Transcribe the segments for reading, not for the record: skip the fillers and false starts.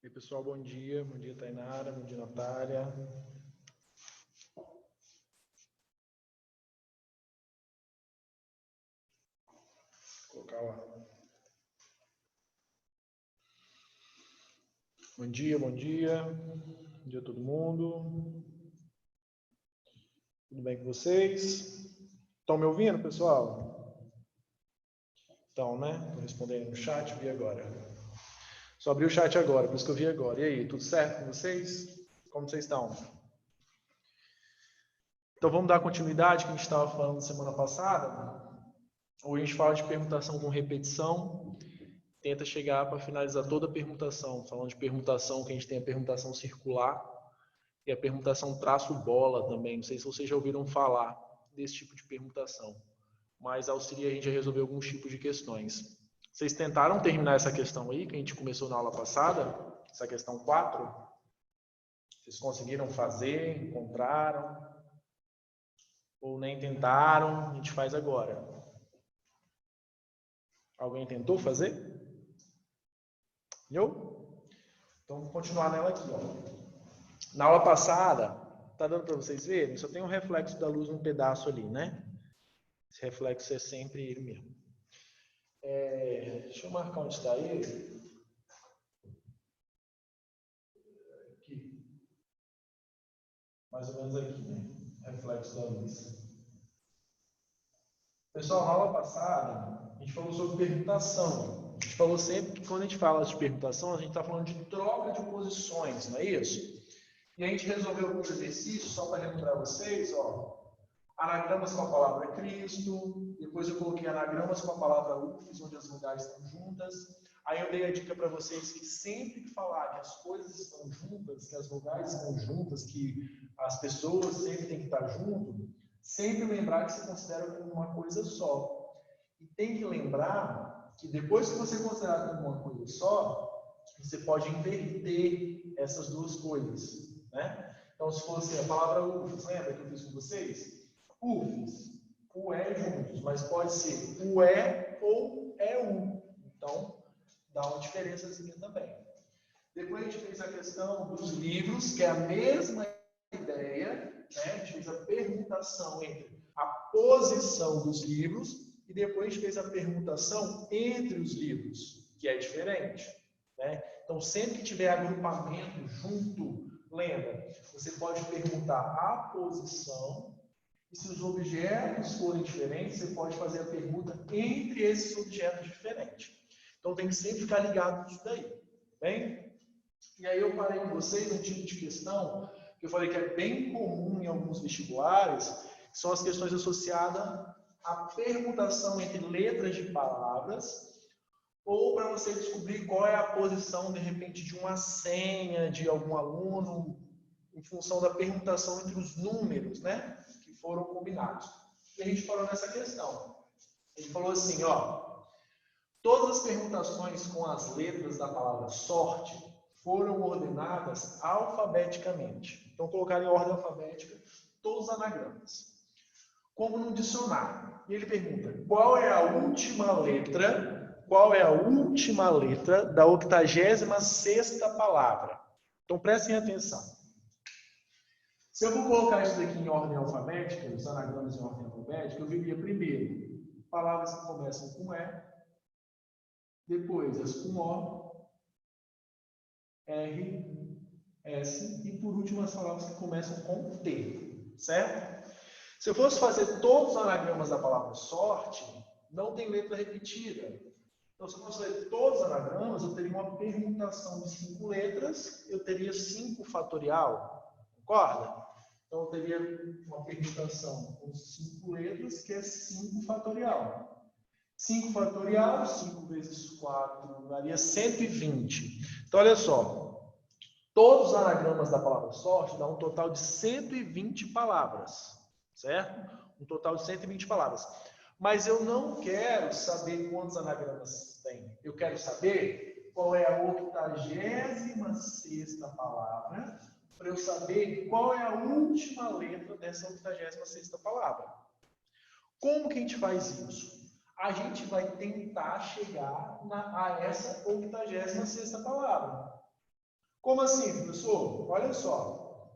E aí, pessoal, bom dia. Bom dia, Tainara. Bom dia, Natália. Vou colocar lá. Bom dia, bom dia. Bom dia a todo mundo. Tudo bem com vocês? Estão me ouvindo, pessoal? Estão, né? Estou respondendo no chat, vi agora. Só abri o chat agora, por isso que eu vi agora. E aí, tudo certo com vocês? Como vocês estão? Então vamos dar continuidade que a gente estava falando semana passada. Hoje a gente fala de permutação com repetição. Tenta chegar para finalizar toda a permutação. Falando de permutação, que a gente tem a permutação circular e a permutação traço-bola também. Não sei se vocês já ouviram falar desse tipo de permutação, mas auxilia a gente a resolver alguns tipos de questões. Vocês tentaram terminar essa questão aí, que a gente começou na aula passada? Essa questão 4? Vocês conseguiram fazer? Encontraram? Ou nem tentaram? A gente faz agora. Alguém tentou fazer? Eu? Então, vou continuar nela aqui. Ó. Na aula passada, tá dando para vocês verem? Só tem um reflexo da luz num pedaço ali, né? Esse reflexo é sempre ele mesmo. Deixa eu marcar onde está ele. Aqui. Mais ou menos aqui, né? Reflexo da luz. Pessoal, na aula passada, a gente falou sobre permutação. A gente falou sempre que quando a gente fala de permutação, a gente está falando de troca de posições, não é isso? E a gente resolveu alguns exercícios, só para relembrar vocês, ó. Anagramas com a palavra Cristo, depois eu coloquei anagramas com a palavra UFES, onde as vogais estão juntas. Aí eu dei a dica para vocês que sempre que falar que as coisas estão juntas, que as vogais estão juntas, que as pessoas sempre têm que estar junto, sempre lembrar que você considera como uma coisa só. E tem que lembrar que depois que você considerar como uma coisa só, você pode inverter essas duas coisas, né? Então, se fosse a palavra UFES, lembra que eu fiz com vocês? UFES, o é juntos, mas pode ser o é ou é u. Então, dá uma diferençazinha também. Depois a gente fez a questão dos livros, que é a mesma ideia, né? A gente fez a permutação entre a posição dos livros e depois a gente fez a permutação entre os livros, que é diferente, né? Então, sempre que tiver agrupamento junto, lembra, você pode permutar a posição. E se os objetos forem diferentes, você pode fazer a permuta entre esses objetos diferentes. Então tem que sempre ficar ligado nisso daí. Bem? E aí eu parei com vocês um tipo de questão que eu falei que é bem comum em alguns vestibulares, que são as questões associadas à permutação entre letras de palavras, ou para você descobrir qual é a posição, de repente, de uma senha de algum aluno, em função da permutação entre os números, né? Foram combinados. E a gente falou nessa questão. A gente falou assim, ó, todas as permutações com as letras da palavra sorte foram ordenadas alfabeticamente. Então, colocaram em ordem alfabética todos os anagramas. Como no dicionário. E ele pergunta, qual é a última letra da 86ª palavra? Então, prestem atenção. Se eu vou colocar isso daqui em ordem alfabética, os anagramas em ordem alfabética, eu veria primeiro palavras que começam com E, depois as com O, R, S e por último as palavras que começam com T, certo? Se eu fosse fazer todos os anagramas da palavra sorte, não tem letra repetida. Então, se eu fosse fazer todos os anagramas, eu teria uma permutação de 5 letras, eu teria 5 fatorial, concorda? Então, eu teria uma permutação com 5 letras, que é 5 fatorial. 5 fatorial, 5 vezes 4, daria 120. Então, olha só. Todos os anagramas da palavra sorte dão um total de 120 palavras. Certo? Um total de 120 palavras. Mas eu não quero saber quantos anagramas tem. Eu quero saber qual é a 86ª palavra, para eu saber qual é a última letra dessa 86ª palavra. Como que a gente faz isso? A gente vai tentar chegar a essa 86ª palavra. Como assim, professor? Olha só.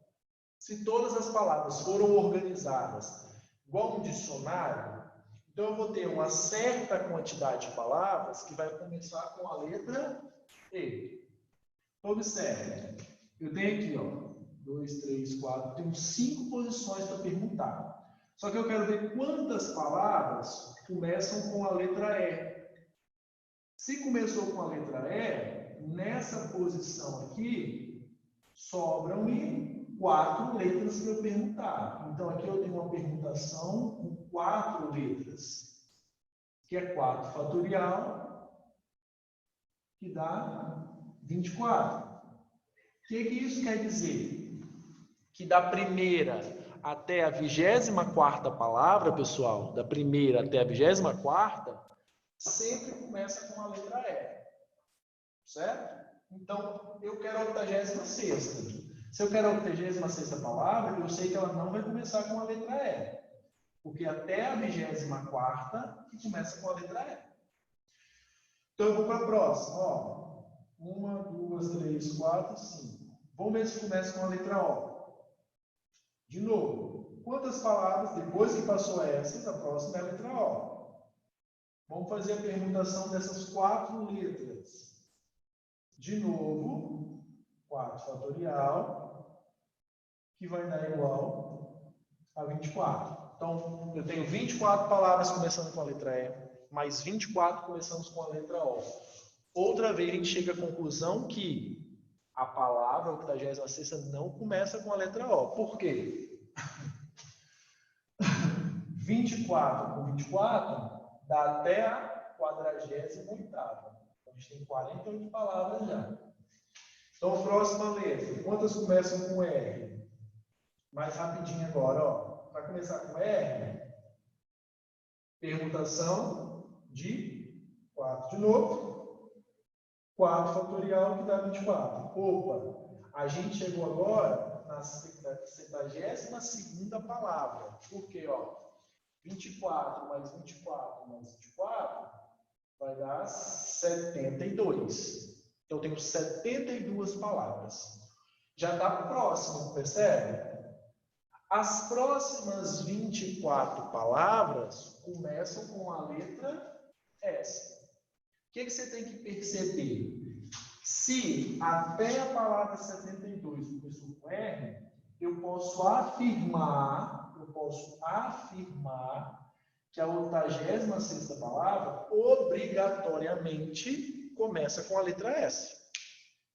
Se todas as palavras foram organizadas igual um dicionário, então eu vou ter uma certa quantidade de palavras que vai começar com a letra E. Observe. Eu tenho aqui, ó, 2, 3, 4, tenho 5 posições para perguntar. Só que eu quero ver quantas palavras começam com a letra E. Se começou com a letra E, nessa posição aqui, sobram-me 4 letras para eu perguntar. Então, aqui eu tenho uma permutação com 4 letras, que é 4 fatorial, que dá 24. O que isso quer dizer? Que da primeira até a 24ª palavra, pessoal, da primeira até a 24ª, sempre começa com a letra E. Certo? Então, eu quero a 86ª. Se eu quero a 86ª palavra, eu sei que ela não vai começar com a letra E. Porque até a 24ª que começa com a letra E. Então, eu vou para a próxima. Ó, 1, 2, 3, 4, 5. Vamos ver se começa com a letra O. De novo, quantas palavras, depois que passou essa, a próxima é a letra O. Vamos fazer a permutação dessas 4 letras. De novo, 4 fatorial, que vai dar igual a 24. Então, eu tenho 24 palavras começando com a letra E, mais 24 começando com a letra O. Outra vez a gente chega à conclusão que a palavra 86ª não começa com a letra O. Por quê? 24 com 24 dá até a 48ª. A gente tem 48 palavras já. Então, próxima letra. Quantas começam com R? Mais rapidinho agora, ó. Para começar com R, permutação de 4 de novo. 4 fatorial que dá 24. Opa, a gente chegou agora na 72ª palavra. Por quê? Ó, 24 mais 24 mais 24 vai dar 72. Então, eu tenho 72 palavras. Já está próximo, percebe? As próximas 24 palavras começam com a letra S. O que você tem que perceber? Se até a palavra 72 começou com R, eu posso afirmar que a 86ª palavra obrigatoriamente começa com a letra S.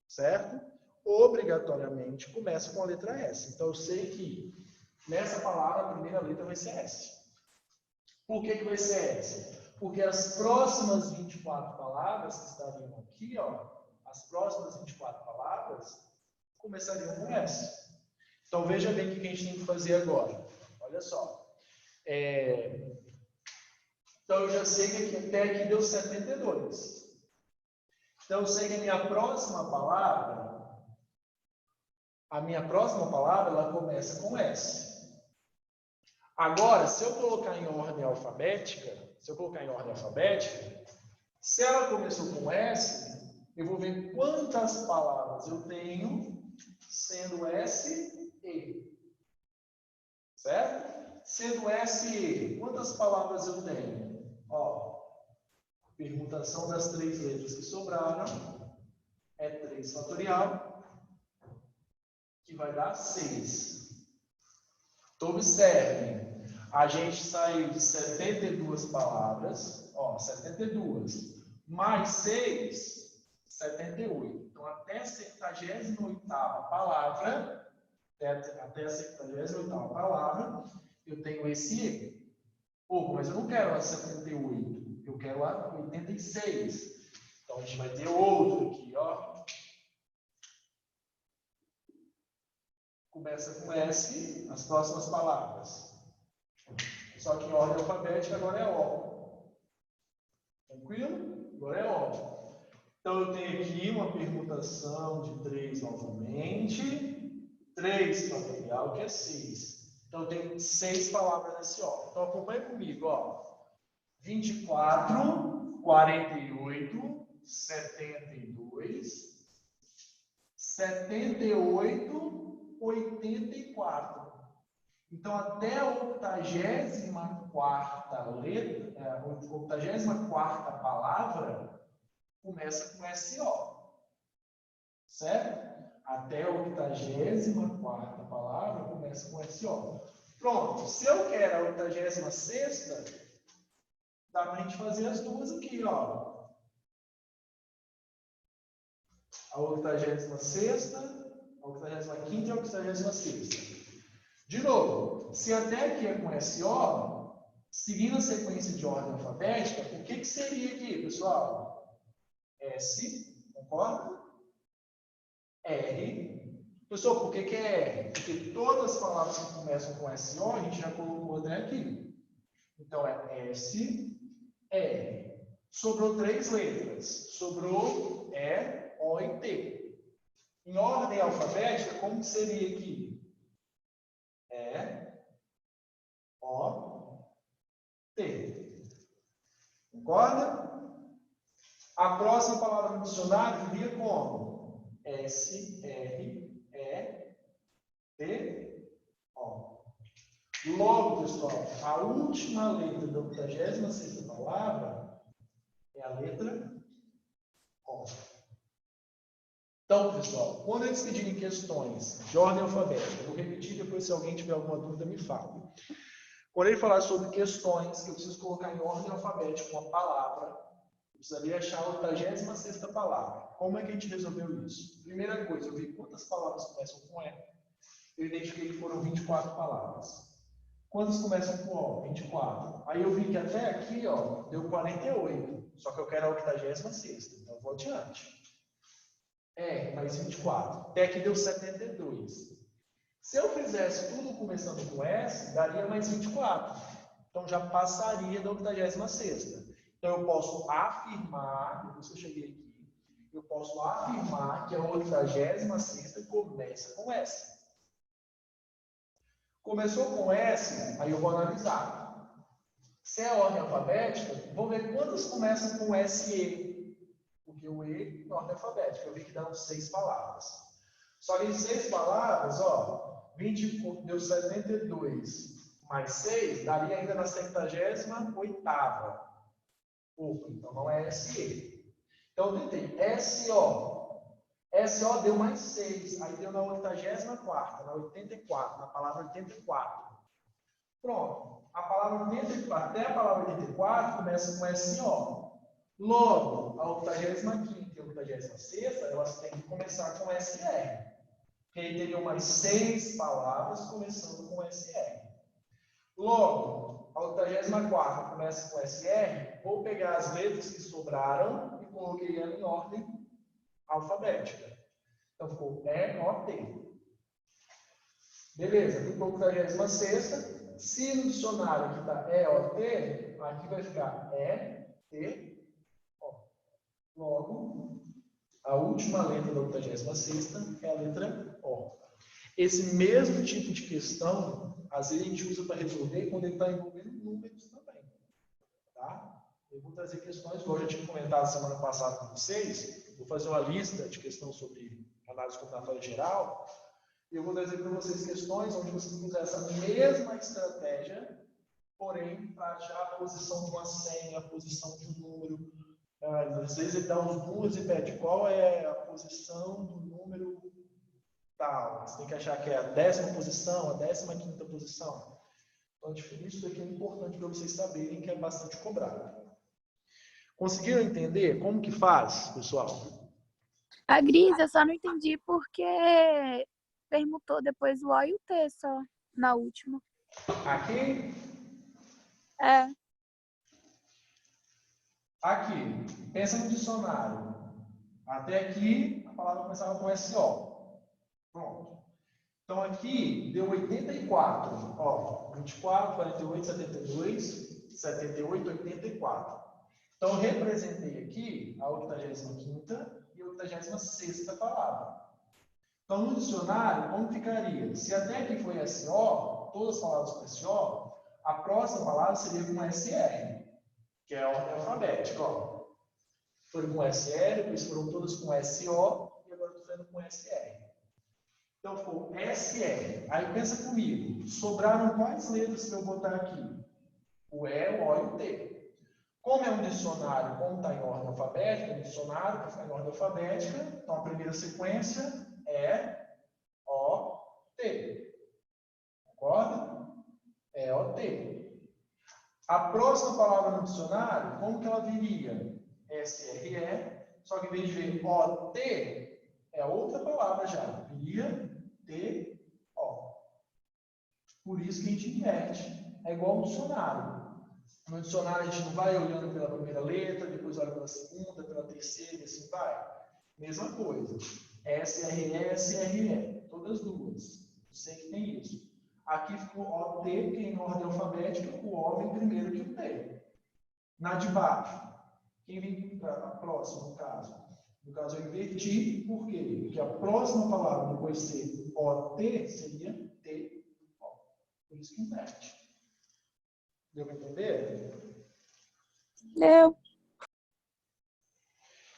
Certo? Obrigatoriamente começa com a letra S. Então, eu sei que nessa palavra a primeira letra vai ser S. Por que vai ser S? Porque as próximas 24 palavras que estariam aqui, ó, as próximas 24 palavras começariam com S. Então, veja bem o que a gente tem que fazer agora. Olha só. Então, eu já sei que até aqui deu 72. Então, eu sei que a minha próxima palavra ela começa com S. Agora, se eu colocar em ordem alfabética, se ela começou com S, eu vou ver quantas palavras eu tenho sendo S, E. Certo? Sendo S, E, quantas palavras eu tenho? Ó, permutação das 3 letras que sobraram é 3 fatorial, que vai dar 6. Então, observe, a gente saiu de 72 palavras, ó, 72, mais 6, 78. Então, até a 78ª palavra, eu tenho esse E. Pô, mas eu não quero a 78, eu quero a 86. Então, a gente vai ter outro aqui, ó. Começa com S, as próximas palavras. Só que em ordem alfabética agora é O. Tranquilo? Agora é O. Então, eu tenho aqui uma permutação de 3 novamente. 3 fatorial, que é 6. Então, eu tenho 6 palavras nesse O. Então, acompanhe comigo, ó. 24, 48, 72, 78, 84. Então, até a 84ª letra, a 84ª palavra, começa com SO. Certo? Até a 84ª palavra começa com SO. Pronto. Se eu quero a 86ª, dá para a gente fazer as duas aqui, ó. A 86ª, a 85ª e a 86ª. De novo, se até aqui é com SO, seguindo a sequência de ordem alfabética, o que seria aqui, pessoal? S, concorda? R. Pessoal, por que é R? Porque todas as palavras que começam com SO, a gente já colocou até aqui. Então, é S, R. Sobrou 3 letras. Sobrou E, O e T. Em ordem alfabética, como seria aqui? E, O, T. Concorda? A próxima palavra no dicionário viria como? S, R, E, T, O. Logo, pessoal, a última letra da 86ª palavra é a letra O. Então, pessoal, quando eles pedirem questões de ordem alfabética, eu vou repetir, depois se alguém tiver alguma dúvida, me fale. Quando ele falar sobre questões que eu preciso colocar em ordem alfabética uma palavra, eu precisaria achar a 86ª palavra. Como é que a gente resolveu isso? Primeira coisa, eu vi quantas palavras começam com E. Eu identifiquei que foram 24 palavras. Quantas começam com O? 24. Aí eu vi que até aqui, ó, deu 48. Só que eu quero a 86ª. Então eu vou adiante. Mais 24. Até aqui deu 72. Se eu fizesse tudo começando com S, daria mais 24. Então já passaria da 86ª. Então eu posso afirmar, depois que eu cheguei aqui, eu posso afirmar que a 86ª começa com S. Começou com S, aí eu vou analisar. Se é ordem alfabética, vou ver quantas começam com SE. Porque o E é ordem alfabética. Eu vi que dão 6 palavras. Só que em 6 palavras, ó, 20 deu 72 mais 6, daria ainda na 78ª. Opa, então não é SE. Então eu tentei SO. SO deu mais 6, aí deu na 84ª, na 84, na palavra 84. Pronto. A palavra 84, até a palavra 84 começa com SO. Logo, a 85ª e a 86ª, elas têm que começar com SR. Porque aí teriam mais 6 palavras começando com SR. Logo, a 84ª começa com SR, vou pegar as letras que sobraram e coloquei ela em ordem alfabética. Então ficou E, O, T. Beleza, ficou 86ª. Se no dicionário aqui está E, O, T, aqui vai ficar E, T, O. Logo, a última letra da 86ª é a letra O. Esse mesmo tipo de questão, às vezes a gente usa para resolver quando ele está envolvendo números também. Tá? Eu vou trazer questões, igual eu já tinha comentado semana passada com vocês. Vou fazer uma lista de questões sobre análise combinatória geral. E eu vou trazer para vocês questões onde vocês vão usar essa mesma estratégia, porém, para achar a posição de uma senha, a posição de um número. Às vezes ele dá uns números e pede qual é a posição do número tal. Você tem que achar que é a 10ª posição, a 15ª posição. Então, isso daqui é importante para vocês saberem que é bastante cobrado. Conseguiram entender como que faz, pessoal? A Gris, eu só não entendi porque permutou depois o O e o T só, na última. Aqui? É. Aqui. Pensa no dicionário. Até aqui, a palavra começava com SO. Pronto. Então, aqui deu 84. Ó, 24, 48, 72, 78, 84. Então, eu representei aqui a 85ª e a 86ª palavra. Então, no dicionário, como ficaria? Se até aqui foi SO, todas as palavras com SO, a próxima palavra seria com SR, que é a ordem alfabética. Ó. Foram com SR, depois foram todas com SO, e agora vendo com SR. Então, for SR. Aí pensa comigo. Sobraram quais letras que eu botar aqui? O E, o O e o T. Como é um dicionário, como está em ordem alfabética, um dicionário para ficar em ordem alfabética, então a primeira sequência é O, T. Concorda? É O, T. A próxima palavra no dicionário, como que ela viria? SRE, só que em vez de ver OT, é outra palavra já. Viria TO. Por isso que a gente inverte. É igual no dicionário. No dicionário a gente não vai olhando pela primeira letra, depois olha pela segunda, pela terceira e assim vai. Mesma coisa. SRE, SRE. Todas duas. Eu sei que tem isso. Aqui ficou OT, porque em ordem alfabética o O vem primeiro que o T. Na de baixo, quem vem para a próxima, no caso? No caso, eu inverti, por quê? Porque a próxima palavra, depois de ser OT, seria TO. Por isso que inverte. Deu para entender? Deu.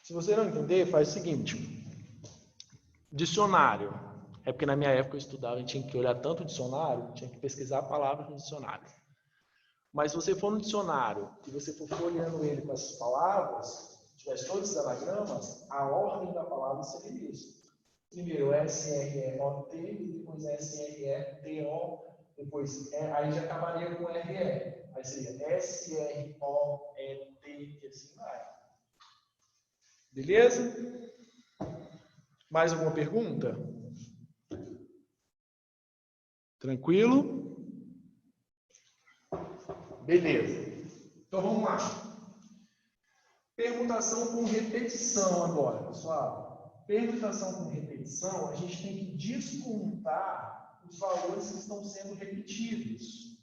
Se você não entender, faz o seguinte. Dicionário. É porque na minha época eu estudava, e tinha que olhar tanto o dicionário, tinha que pesquisar palavras no dicionário. Mas se você for no dicionário e você for folheando ele com essas palavras, tivesse todos os anagramas, a ordem da palavra seria isso. Primeiro SRE-OT, depois SRE-TO, depois aí já acabaria com RE. Aí seria SRO-ET e assim vai. Beleza? Mais alguma pergunta? Tranquilo? Beleza. Então vamos lá. Permutação com repetição agora, pessoal. Permutação com repetição, a gente tem que descontar os valores que estão sendo repetidos.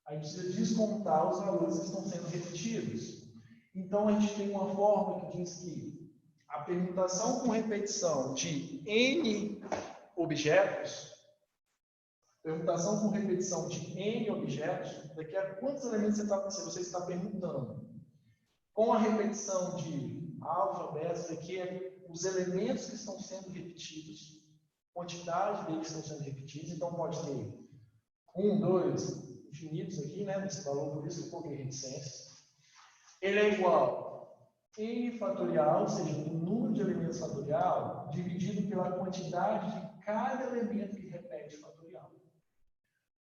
A gente precisa descontar os valores que estão sendo repetidos. Então a gente tem uma forma que diz que a permutação com repetição de N objetos, permutação com repetição de N objetos, daqui a quantos elementos você está permutando? Com a repetição de alfabetos, daqui é os elementos que estão sendo repetidos, quantidade deles que estão sendo repetidos, então pode ter 1, 2, infinitos aqui, né, nesse valor, por isso que eu coloquei reticências. Ele é igual a N fatorial, ou seja, o número de elementos fatorial, dividido pela quantidade de cada elemento que repete fatorial.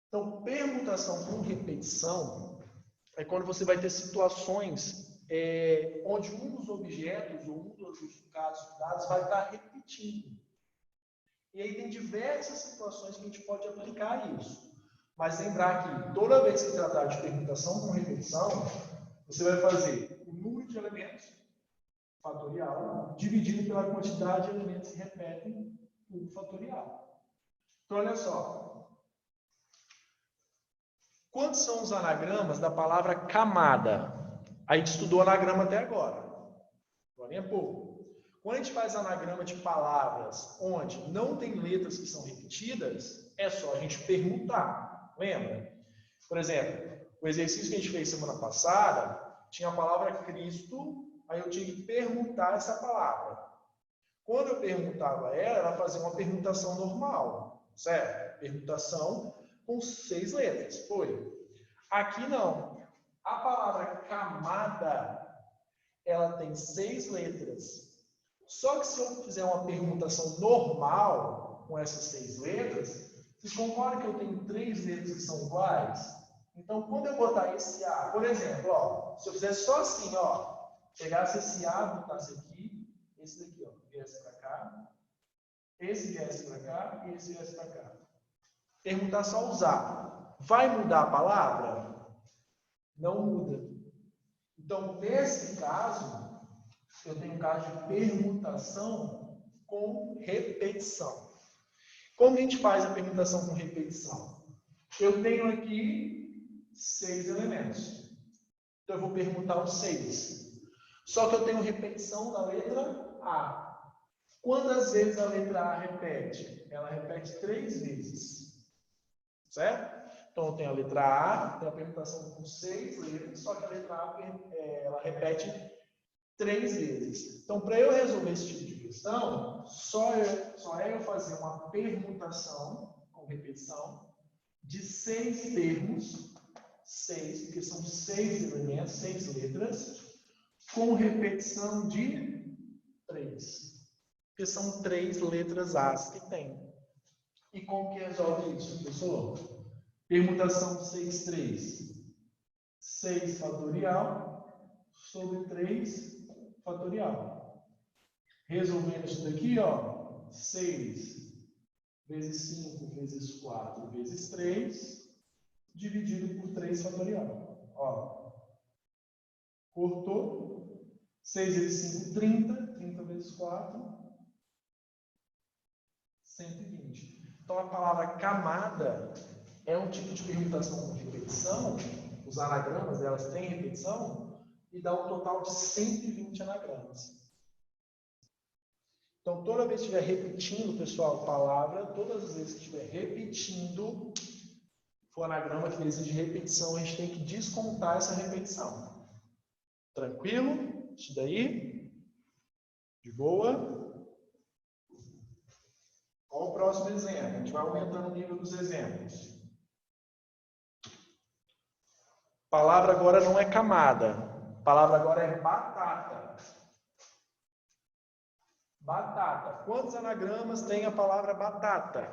Então, permutação com repetição é quando você vai ter situações onde um dos objetos ou um dos dados vai estar repetindo. E aí tem diversas situações que a gente pode aplicar isso. Mas lembrar que toda vez que tratar de permutação com repetição, você vai fazer o número de elementos fatorial dividido pela quantidade de elementos que repetem o fatorial. Então, olha só. Quantos são os anagramas da palavra camada? A gente estudou anagrama até agora. Agora é pouco. Quando a gente faz anagrama de palavras onde não tem letras que são repetidas, é só a gente permutar. Lembra? Por exemplo, o exercício que a gente fez semana passada, tinha a palavra Cristo, aí eu tinha que permutar essa palavra. Quando eu permutava ela fazia uma permutação normal, certo? Permutação com 6 letras, foi. Aqui não. A palavra camada, ela tem 6 letras. Só que se eu fizer uma permutação normal com essas 6 letras, vocês concordam que eu tenho 3 letras que são iguais? Então, quando eu botar esse A, por exemplo, ó, se eu fizesse só assim, ó, pegasse esse A, botasse aqui, esse daqui, ó, viesse para cá, esse viesse para cá e esse viesse para cá. Permutar só usar. Vai mudar a palavra? Não muda. Então, nesse caso, eu tenho um caso de permutação com repetição. Como a gente faz a permutação com repetição? Eu tenho aqui 6 elementos. Então, eu vou permutar os 6. Só que eu tenho repetição da letra A. Quantas vezes a letra A repete? Ela repete 3 vezes. Certo? Então, eu tenho a letra A, tenho a permutação com 6 letras, só que a letra A ela repete 3 vezes. Então, para eu resolver esse tipo de questão, só é eu fazer uma permutação com repetição de 6 termos, 6, porque são 6 elementos, 6 letras, com repetição de 3. Porque são 3 letras As que tem. E como que resolve isso, professor? Permutação de 6, 3. 6 fatorial sobre 3 fatorial. Resolvendo isso daqui, ó, 6 vezes 5 vezes 4 vezes 3, dividido por 3 fatorial. Ó, cortou. 6 vezes 5, 30. 30 vezes 4, 120. Então, a palavra camada é um tipo de permutação com repetição. Os anagramas, elas têm repetição e dá um total de 120 anagramas. Então, toda vez que estiver repetindo, pessoal, palavra, todas as vezes que estiver repetindo, for anagrama que exige repetição, a gente tem que descontar essa repetição. Tranquilo? Isso daí? De boa? Qual o próximo exemplo? A gente vai aumentando o nível dos exemplos. Palavra agora não é camada. Palavra agora é batata. Batata. Quantos anagramas tem a palavra batata?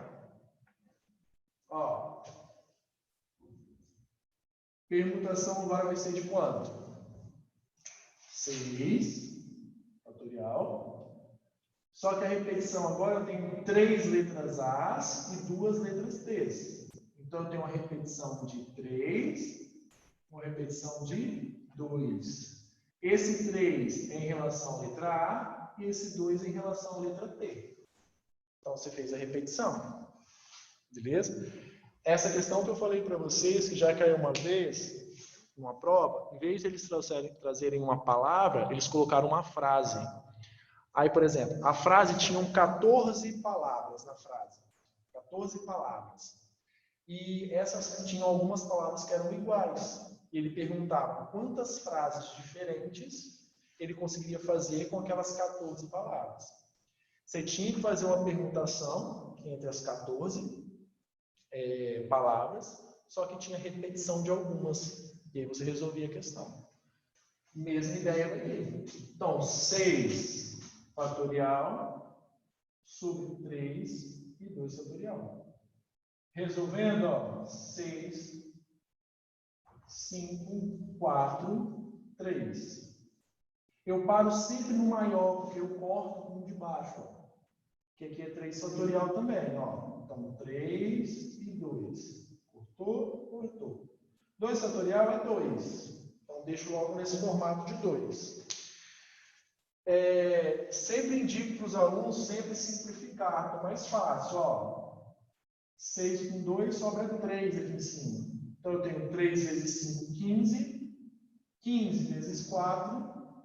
Ó. Permutação agora vai ser de quanto? 6 fatorial. Só que a repetição agora eu tenho 3 letras As e 2 letras T's. Então eu tenho uma repetição de 3, uma repetição de 2. Esse 3 é em relação à letra A e esse 2 é em relação à letra T. Então você fez a repetição. Beleza? Essa questão que eu falei para vocês, que já caiu uma vez numa prova, em vez de eles trazerem uma palavra, eles colocaram uma frase. Aí, por exemplo, a frase tinha 14 palavras na frase. 14 palavras. E essas tinham algumas palavras que eram iguais. E ele perguntava quantas frases diferentes ele conseguiria fazer com aquelas 14 palavras. Você tinha que fazer uma permutação entre as 14 palavras, só que tinha repetição de algumas. E aí você resolvia a questão. Mesma ideia aqui. Então, 6 fatorial sobre 3 e 2 fatorial. Resolvendo, ó, 6, 5, 4, 3. Eu paro sempre no maior, porque eu corto com o de baixo. Ó. Que aqui é 3 fatorial também. Ó. Então, 3 e 2. Cortou, cortou. 2 fatorial é 2. Então, deixo logo nesse formato de 2. Sempre indico para os alunos sempre simplificar, fica mais fácil. Ó. 6 com 2 sobra 3 aqui em cima. Então, eu tenho 3 vezes 5, 15. 15 vezes 4,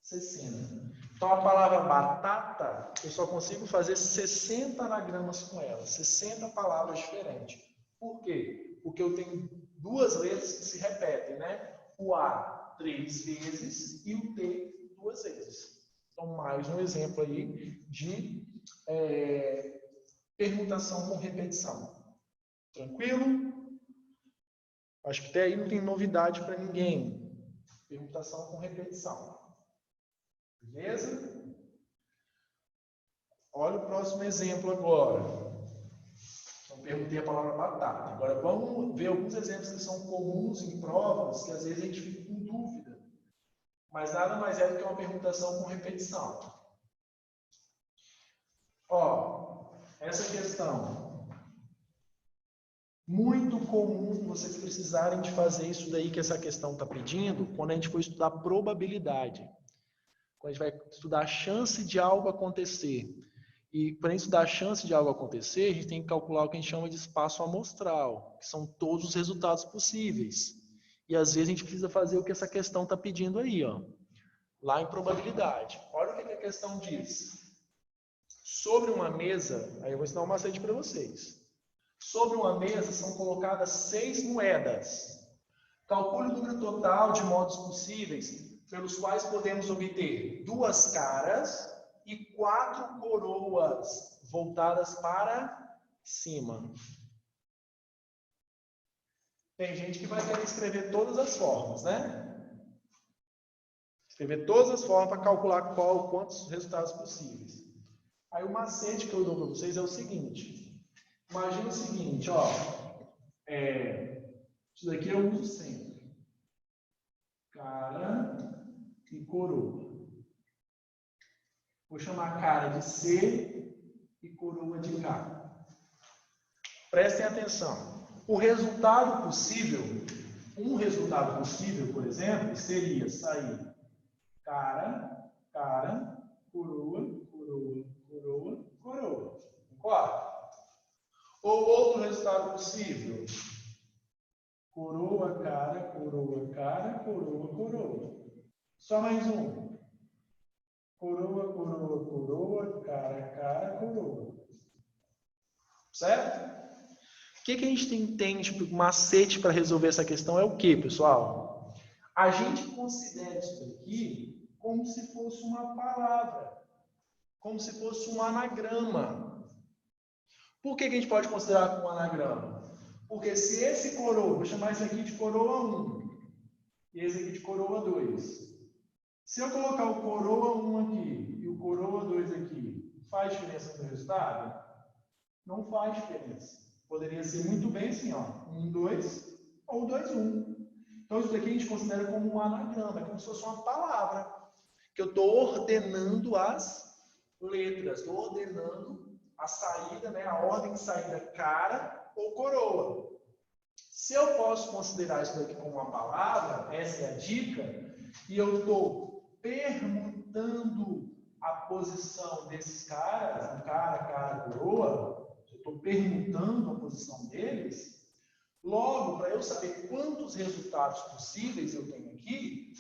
60. Então, a palavra batata, eu só consigo fazer 60 anagramas com ela. 60 palavras diferentes. Por quê? Porque eu tenho 2 letras que se repetem, né? O A 3 vezes e o T 2 vezes. Então, mais um exemplo aí de permutação com repetição. Tranquilo? Acho que até aí não tem novidade para ninguém. Permutação com repetição. Beleza? Olha o próximo exemplo agora. Então, perguntei a palavra batata. Agora, vamos ver alguns exemplos que são comuns em provas, que às vezes a gente fica com dúvida. Mas nada mais é do que uma permutação com repetição. Ó, essa questão. Muito comum vocês precisarem de fazer isso daí que essa questão está pedindo quando a gente for estudar probabilidade. Quando a gente vai estudar a chance de algo acontecer. E para estudar a chance de algo acontecer, a gente tem que calcular o que a gente chama de espaço amostral, que são todos os resultados possíveis. E às vezes a gente precisa fazer o que essa questão está pedindo aí, ó. Lá em probabilidade. Olha o que a questão diz. Sobre uma mesa, aí eu vou ensinar um macete para vocês. Sobre uma mesa são colocadas 6 moedas. Calcule o número total de modos possíveis pelos quais podemos obter 2 caras e 4 coroas voltadas para cima. Tem gente que vai querer escrever todas as formas, né? Escrever todas as formas para calcular quantos resultados possíveis. Aí o macete que eu dou para vocês é o seguinte. Imagina o seguinte, ó. Isso daqui eu uso sempre. Cara e coroa. Vou chamar cara de C e coroa de K. Prestem atenção. O resultado possível, um resultado possível, por exemplo, seria sair cara, coroa, coroa. Concorda? Ou outro resultado possível, coroa, cara, coroa. Só mais um. Coroa, cara, coroa. Certo? O que a gente entende por macete para resolver essa questão é o que, pessoal? A gente considera isso aqui como se fosse uma palavra, como se fosse um anagrama. Por que a gente pode considerar como um anagrama? Porque se esse coroa, vou chamar esse aqui de coroa 1 e esse aqui de coroa 2. Se eu colocar o coroa 1 aqui e o coroa 2 aqui, faz diferença no resultado? Não faz diferença. Poderia ser muito bem assim, ó, 1, 2 ou 2, 1. Então, isso daqui a gente considera como um anagrama, é como se fosse uma palavra, que eu estou ordenando as letras, estou ordenando a saída, né, a ordem de saída cara ou coroa. Se eu posso considerar isso daqui como uma palavra, essa é a dica, e eu estou permutando a posição desses caras, cara, coroa, eu estou permutando a posição deles, logo, para eu saber quantos resultados possíveis eu tenho aqui,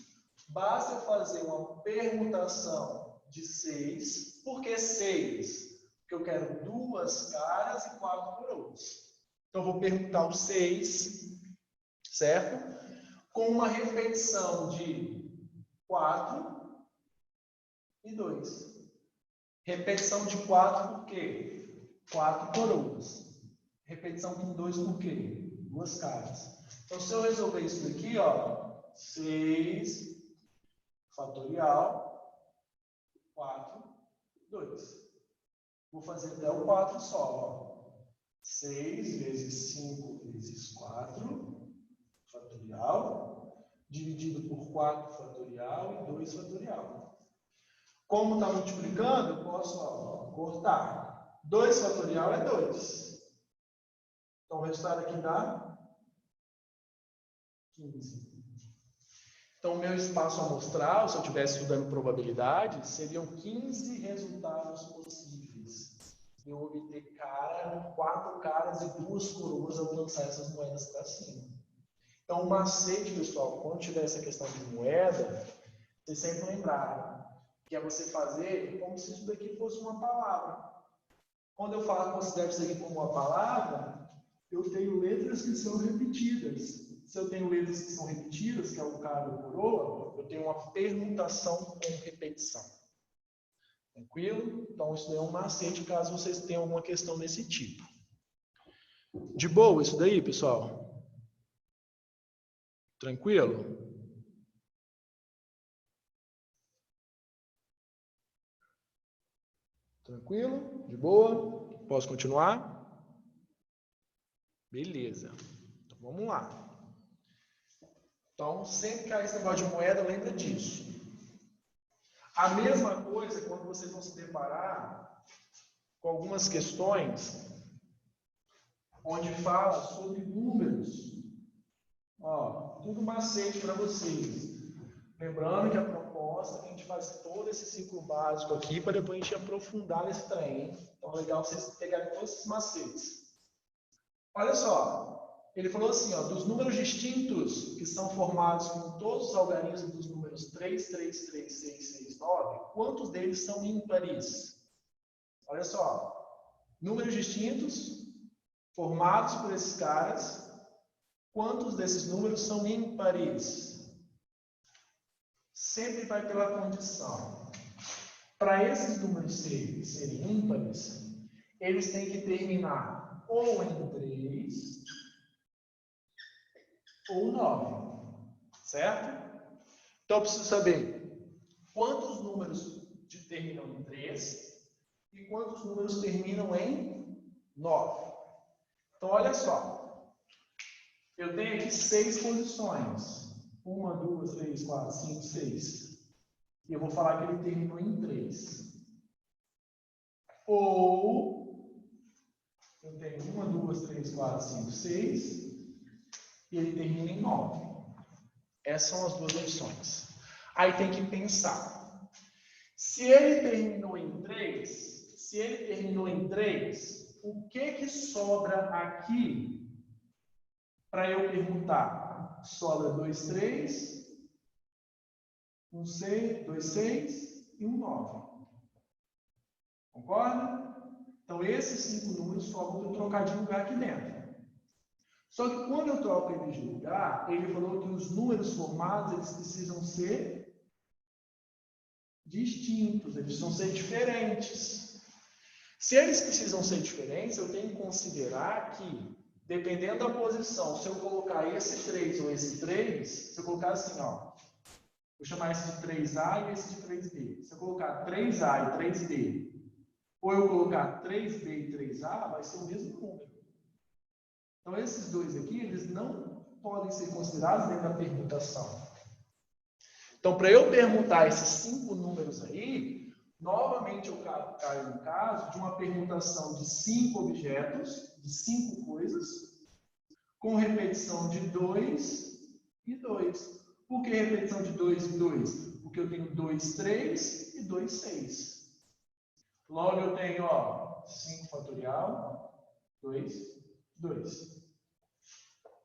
basta eu fazer uma permutação de 6. Por que 6? Porque eu quero 2 caras e 4 coroas. Então, eu vou permutar o 6, certo? Com uma repetição de 4 e 2. Repetição de 4 por quê? 4 coroas. Repetição com 2 por quê? 2 caras. Então, se eu resolver isso daqui, ó, 6 fatorial, 4, 2. Vou fazer até o 4 só, ó. 6 vezes 5 vezes 4 fatorial, dividido por 4 fatorial e 2 fatorial. Como está multiplicando, eu posso cortar. 2 fatorial é 2. Então, o resultado aqui dá 15. Então, o meu espaço amostral, se eu estivesse estudando probabilidade, seriam 15 resultados possíveis. Eu obter 4 caras e 2 coroas ao lançar essas moedas para cima. Então, o macete, pessoal, quando tiver essa questão de moeda, vocês sempre lembrarem que é você fazer como se isso daqui fosse uma palavra. Quando eu considero isso aqui como uma palavra, eu tenho letras que são repetidas. Se eu tenho letras que são repetidas, que é o cara ou coroa, eu tenho uma permutação com repetição. Tranquilo? Então, isso daí é um macete, caso vocês tenham alguma questão desse tipo. De boa isso daí, pessoal? Tranquilo? Tranquilo? De boa? Posso continuar? Beleza. Então, vamos lá. Então, sempre que há esse negócio de moeda, lembra disso. A mesma coisa quando vocês vão se deparar com algumas questões onde fala sobre números. Ó, tudo macete para vocês. Lembrando que a proposta é que a gente faz todo esse ciclo básico aqui para depois a gente aprofundar nesse trem. Então, é legal vocês pegarem todos esses macetes. Olha só. Ele falou assim, ó, dos números distintos que são formados com todos os algarismos dos números 3, 3, 3, 6, 6, 9, quantos deles são ímpares? Olha só, números distintos formados por esses caras, quantos desses números são ímpares? sempre vai pela condição. Para esses números serem ímpares, eles têm que terminar ou em 3 ou 9, certo? Então, eu preciso saber quantos números terminam em 3 e quantos números terminam em 9. Então, olha só. Eu tenho aqui 6 posições. 1, 2, 3, 4, 5, 6. E eu vou falar que ele terminou em 3. Ou eu tenho 1, 2, 3, 4, 5, 6. E ele termina em 9. Essas são as duas opções. Aí tem que pensar. Se ele terminou em 3, o que sobra aqui para eu perguntar? Sobra 2, 3, 1, 6, 2, 6 e 1, 9. Concorda? Então, esses 5 números sobram para eu trocar de lugar aqui dentro. Só que quando eu troco eles de lugar, ele falou que os números formados eles precisam ser distintos, eles precisam ser diferentes. Se eles precisam ser diferentes, eu tenho que considerar que, dependendo da posição, se eu colocar esse 3 ou esse 3, se eu colocar assim, ó, vou chamar esse de 3A e esse de 3B. Se eu colocar 3A e 3B, ou eu colocar 3B e 3A, vai ser o mesmo número. Então, esses dois aqui, eles não podem ser considerados dentro da permutação. Então, para eu permutar esses 5 números aí, novamente eu caio no caso de uma permutação de 5 objetos, de 5 coisas, com repetição de 2 e 2. Por que repetição de 2 e 2? Porque eu tenho 2, 3 e 2, 6. Logo eu tenho, ó, 5 fatorial, 2, 2.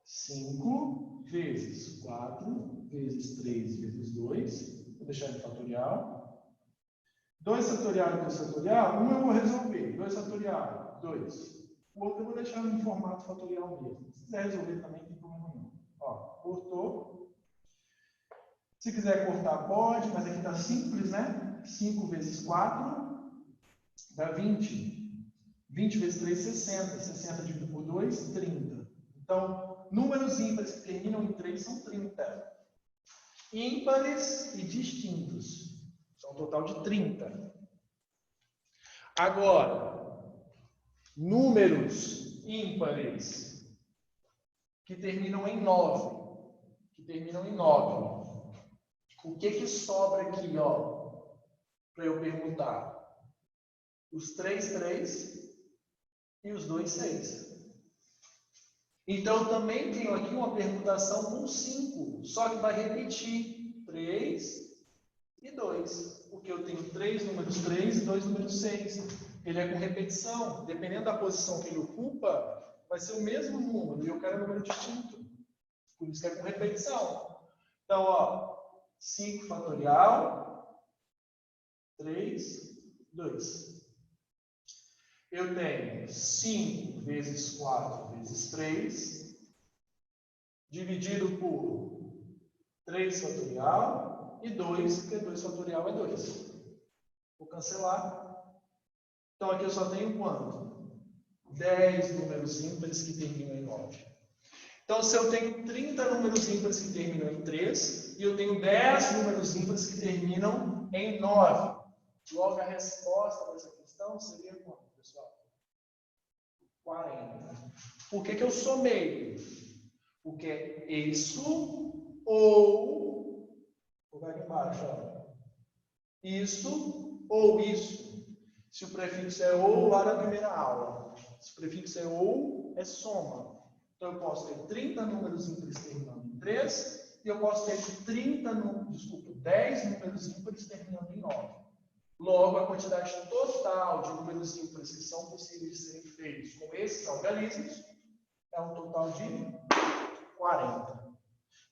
5 vezes 4 vezes 3 vezes 2. Vou deixar de fatorial. 2 fatorial e 2 fatorial. Um eu vou resolver. 2 fatorial, 2. O outro eu vou deixar em formato fatorial mesmo. Se quiser resolver também, não tem problema nenhum. Ó, cortou. Se quiser cortar, pode, mas aqui está simples, né? 5 vezes 4 dá 20. 20 vezes 3, 60. 60 dividido por 2, 30. Então, números ímpares que terminam em 3 são 30. Ímpares e distintos. São um total de 30. Agora, números ímpares que terminam em 9. O que sobra aqui, ó, para eu perguntar? Os 3, 3 e os 2, 6. Então, eu também tenho aqui uma permutação com 5, só que vai repetir 3 e 2, porque eu tenho 3 números 3 e 2 números 6. Ele é com repetição, dependendo da posição que ele ocupa, vai ser o mesmo número, e eu quero um número distinto, por isso que é com repetição. Então, ó, 5 fatorial, 3, 2. Eu tenho 5 vezes 4 vezes 3, dividido por 3 fatorial e 2, porque 2 fatorial é 2. Vou cancelar. Então, aqui eu só tenho quanto? 10 números ímpares que terminam em 9. Então, se eu tenho 30 números ímpares que terminam em 3, e eu tenho 10 números ímpares que terminam em 9. Logo, a resposta dessa questão seria quanto, pessoal? 40. Por que eu somei? Porque é isso ou... Vou colocar aqui embaixo, ó. Isso ou isso. Se o prefixo é ou, lá na primeira aula. Se o prefixo é ou, é soma. Então, eu posso ter 30 números ímpares terminando em 3, e eu posso ter 10 números ímpares terminando em 9. Logo, a quantidade total de números ímpares que são possíveis de serem feitos com esses algarismos é um total de 40.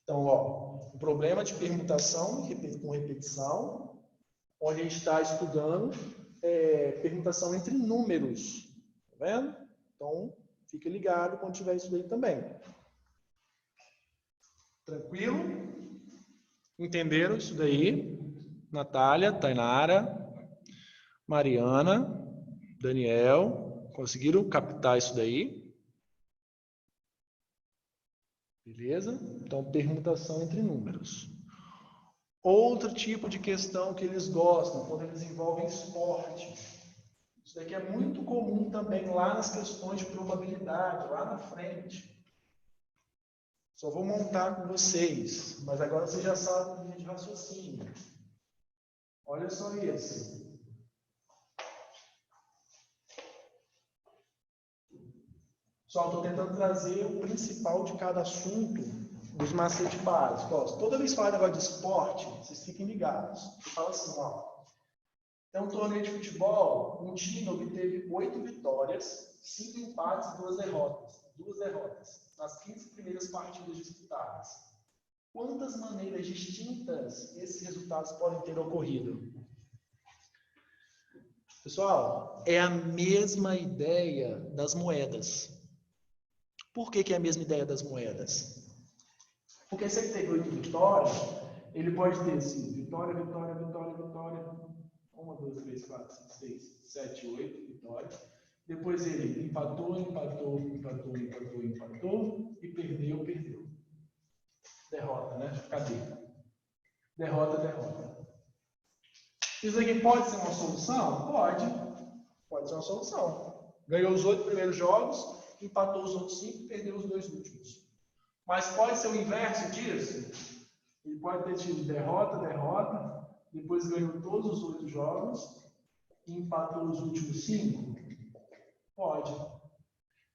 Então, ó, o problema de permutação com repetição, onde a gente está estudando permutação entre números. Tá vendo? Então, fica ligado quando tiver isso daí também. Tranquilo? Entenderam isso daí? Natália, Tainara, Mariana, Daniel, conseguiram captar isso daí? Beleza? Então, permutação entre números. Outro tipo de questão que eles gostam, quando eles envolvem esporte. Isso daqui é muito comum também lá nas questões de probabilidade, lá na frente. Só vou montar com vocês, mas agora vocês já sabem o de raciocínio. Olha só esse. Pessoal, estou tentando trazer o principal de cada assunto dos macetes básicos. Ó, toda vez que falar negócio de esporte, vocês fiquem ligados. Eu falo assim, ó. Tem um torneio de futebol, um time obteve 8 vitórias, 5 empates e 2 derrotas. 2 derrotas nas 15 primeiras partidas disputadas. Quantas maneiras distintas esses resultados podem ter ocorrido? Pessoal, é a mesma ideia das moedas. Por que é a mesma ideia das moedas? Porque se ele teve 8 vitórias, ele pode ter assim, vitória, vitória, vitória, vitória. 1, 2, 3, 4, 5, 6, 7, 8 vitórias. Depois ele empatou, empatou, empatou, empatou, empatou e perdeu, perdeu. Derrota, né? Cadê? Derrota, derrota. Isso aqui pode ser uma solução? Pode. Pode ser uma solução. Ganhou os 8 primeiros jogos, empatou os outros 5 e perdeu os 2 últimos. Mas pode ser o inverso disso? Ele pode ter tido derrota, derrota, depois ganhou todos os 8 jogos e empatou os últimos 5? Pode.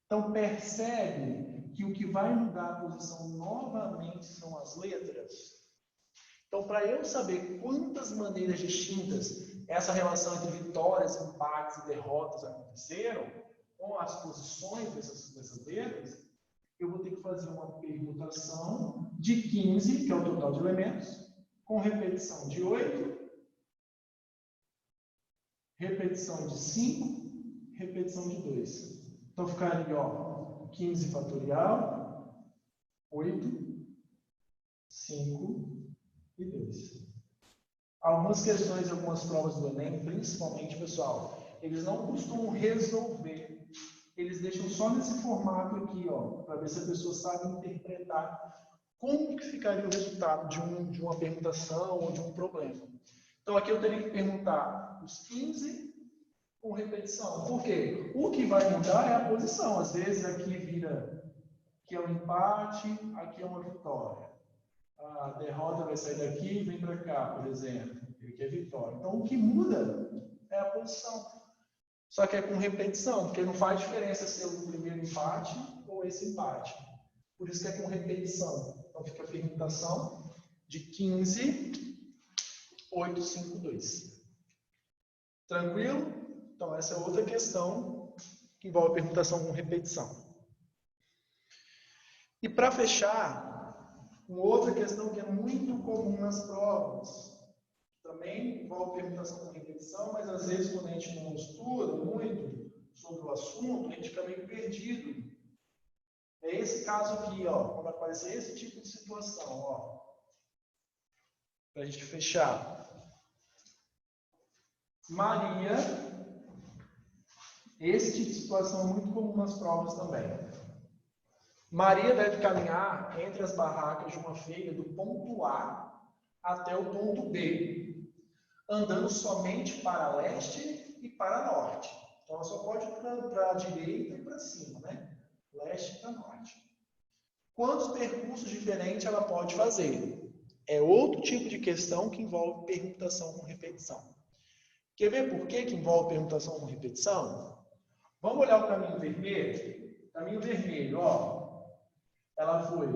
Então percebe que o que vai mudar a posição novamente são as letras. Então, para eu saber quantas maneiras distintas essa relação entre vitórias, empates e derrotas aconteceram, com as posições dessas letras, eu vou ter que fazer uma permutação de 15, que é o total de elementos, com repetição de 8, repetição de 5, repetição de 2. Então, ficaria, ó, 15 fatorial, 8, 5 e 2. Algumas questões, algumas provas do Enem, principalmente, pessoal, eles não costumam resolver. Eles deixam só nesse formato aqui, ó, para ver se a pessoa sabe interpretar como que ficaria o resultado de uma permutação ou de um problema. Então, aqui eu teria que perguntar os 15 com repetição. Por quê? O que vai mudar é a posição. Às vezes, aqui vira que é um empate, aqui é uma vitória. A derrota vai sair daqui e vem para cá, por exemplo. Aqui é vitória. Então, o que muda é a posição. Só que é com repetição, porque não faz diferença se é o primeiro empate ou esse empate. Por isso que é com repetição. Então, fica a permutação de 15, 8, 5, 2. Tranquilo? Então, essa é outra questão que envolve a permutação com repetição. E para fechar, uma outra questão que é muito comum nas provas, também envolve permutação com repetição, mas às vezes quando a gente não estuda muito sobre o assunto, a gente fica meio perdido. É esse caso aqui, ó, quando aparecer esse tipo de situação, ó, para a gente fechar. Maria, esse tipo de situação é muito comum nas provas também. Maria deve caminhar entre as barracas de uma feira do ponto A até o ponto B, andando somente para leste e para norte. Então, ela só pode ir para a direita e para cima, né? Leste e para norte. Quantos percursos diferentes ela pode fazer? É outro tipo de questão que envolve permutação com repetição. Quer ver por que envolve permutação com repetição? Vamos olhar o caminho vermelho? Caminho vermelho, ó. Ela foi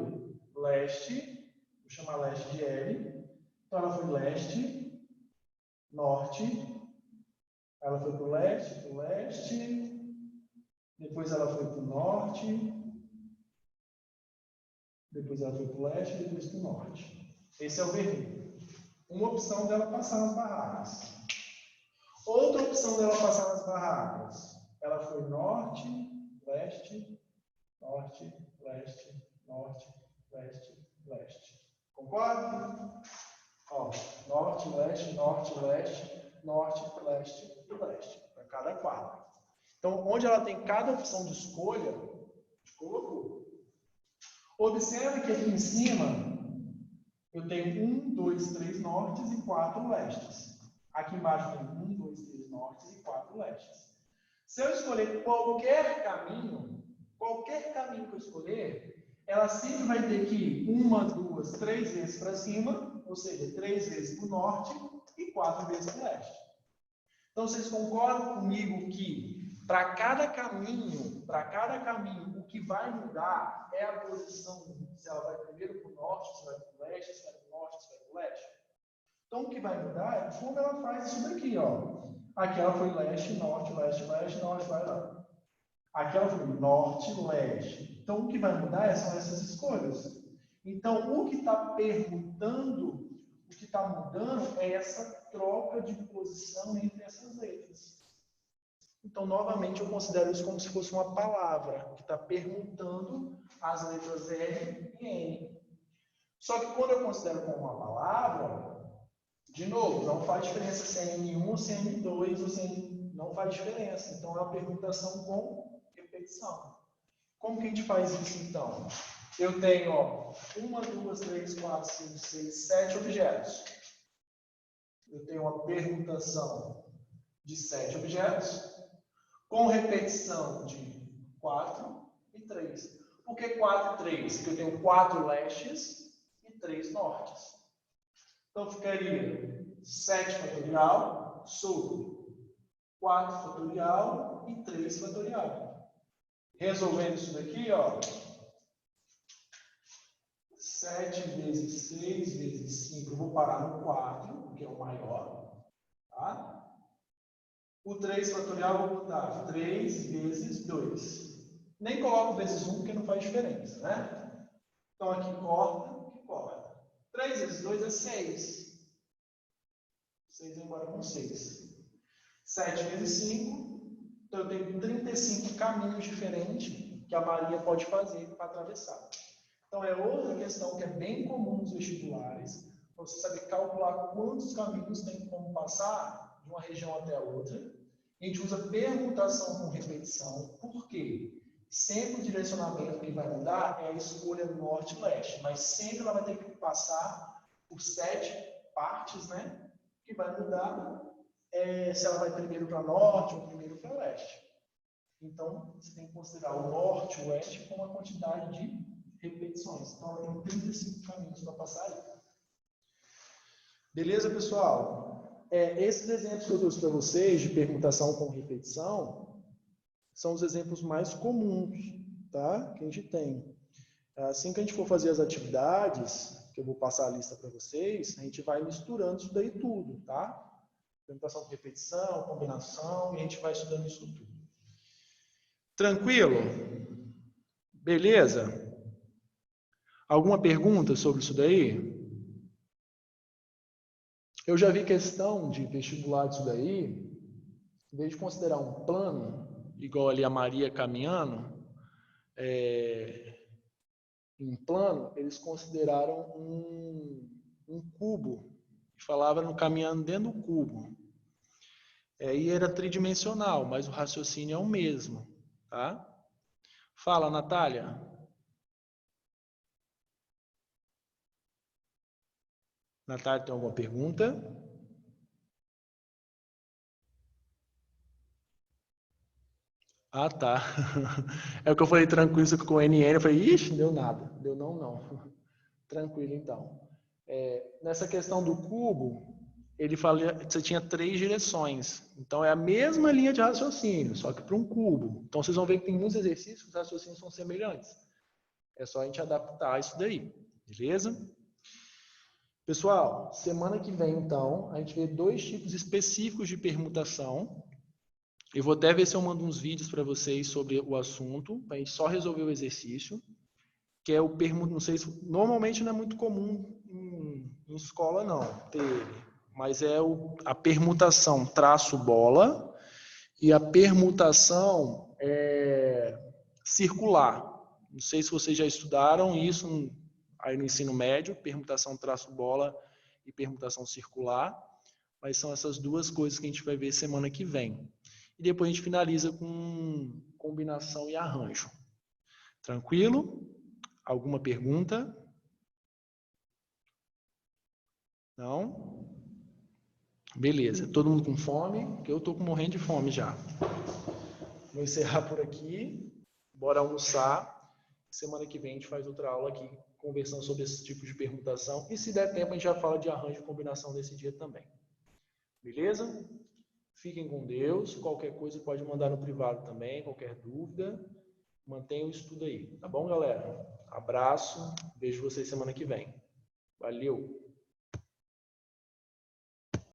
leste, vou chamar leste de L. Então, ela foi leste, norte. Ela foi para o leste, depois ela foi para o norte, depois ela foi para o leste, depois para o norte. Esse é o vermelho. Uma opção dela passar nas barracas. Outra opção dela passar nas barracas. Ela foi norte, leste, norte, leste, norte, leste, leste. Concorda? Ó, norte, leste, norte, leste, norte, leste e leste, para cada quadro. Então, onde ela tem cada opção de escolha, a gente colocou. Observe que aqui em cima, eu tenho 1, 2, 3 nortes e 4 lestes. Aqui embaixo tem 1, 2, 3 nortes e 4 lestes. Se eu escolher qualquer caminho que eu escolher, ela sempre vai ter que ir 1, 2, 3 vezes para cima, ou seja, 3 vezes para o norte e 4 vezes para o leste. Então, vocês concordam comigo que para cada caminho, o que vai mudar é a posição, se ela vai primeiro para o norte, se vai para o leste, se vai para o norte, se vai para o leste? Então, o que vai mudar é como ela faz isso daqui, ó. Aqui ela foi leste, norte, leste, leste, norte, vai lá. Aqui ela foi norte, leste. Então, o que vai mudar são essas escolhas. Então, o que está permutando, o que está mudando é essa troca de posição entre essas letras. Então, novamente, eu considero isso como se fosse uma palavra que está permutando as letras R e N. Só que quando eu considero como uma palavra, de novo, não faz diferença se é N1 ou se é N2 ou se é N... não faz diferença. Então, é uma permutação com repetição. Como que a gente faz isso, então? Eu tenho, ó, 1, 2, 3, 4, 5, 6, 7 objetos. Eu tenho uma permutação de 7 objetos com repetição de 4 e 3. Por que 4 e 3? Porque eu tenho 4 lestes e 3 nortes. Então, ficaria 7 fatorial sobre 4 fatorial e 3 fatorial. Resolvendo isso daqui, ó, 7 vezes 6 vezes 5, eu vou parar no 4, que é o maior, tá? O 3 fatorial eu vou botar 3 vezes 2. Nem coloco vezes 1, porque não faz diferença, né? Então, aqui corta. 3 vezes 2 é 6. 6 vai embora com 6. 7 vezes 5. Então, eu tenho 35 caminhos diferentes que a Maria pode fazer para atravessar. Então, é outra questão que é bem comum nos vestibulares, para você saber calcular quantos caminhos tem como passar de uma região até a outra. A gente usa permutação com repetição. Por quê? Sempre o direcionamento que vai mudar é a escolha norte e leste, mas sempre ela vai ter que passar por 7 partes, né? Que vai mudar se ela vai primeiro para norte ou primeiro para leste. Então, você tem que considerar o norte e o oeste como a quantidade de repetições. Então, ela tem 35 caminhos para passar aí. Beleza, pessoal? Esses exemplos que eu trouxe para vocês de permutação com repetição são os exemplos mais comuns, tá? Que a gente tem. Assim que a gente for fazer as atividades, que eu vou passar a lista para vocês, a gente vai misturando isso daí tudo, tá? Permutação com repetição, combinação, e a gente vai estudando isso tudo. Tranquilo? Beleza? Alguma pergunta sobre isso daí? Eu já vi questão de vestibular disso daí, em vez de considerar um plano, igual ali a Maria caminhando, em plano, eles consideraram um cubo, que falava no caminhando dentro do cubo. E era tridimensional, mas o raciocínio é o mesmo, tá? Fala, Natália. Natália, tem alguma pergunta? Ah, tá. É o que eu falei tranquilo com o NN, eu falei, ixi, deu nada. Deu não. Tranquilo, então. Nessa questão do cubo, ele fala que você tinha 3 direções. Então, é a mesma linha de raciocínio, só que para um cubo. Então, vocês vão ver que tem muitos exercícios que os raciocínios são semelhantes. É só a gente adaptar isso daí, beleza? Pessoal, semana que vem, então, a gente vê 2 tipos específicos de permutação. Eu vou até ver se eu mando uns vídeos para vocês sobre o assunto, para a gente só resolver o exercício, que é o permuta, não sei se, normalmente não é muito comum em escola não, ter, mas é a permutação traço-bola e a permutação circular. Não sei se vocês já estudaram isso aí no ensino médio, permutação traço-bola e permutação circular, mas são essas duas coisas que a gente vai ver semana que vem. E depois a gente finaliza com combinação e arranjo. Tranquilo? Alguma pergunta? Não? Beleza. Todo mundo com fome? Que eu estou morrendo de fome já. Vou encerrar por aqui. Bora almoçar. Semana que vem a gente faz outra aula aqui, conversando sobre esse tipo de permutação. E se der tempo, a gente já fala de arranjo e combinação nesse dia também. Beleza? Fiquem com Deus. Qualquer coisa pode mandar no privado também, qualquer dúvida. Mantenha o estudo aí. Tá bom, galera? Abraço. Vejo vocês semana que vem. Valeu!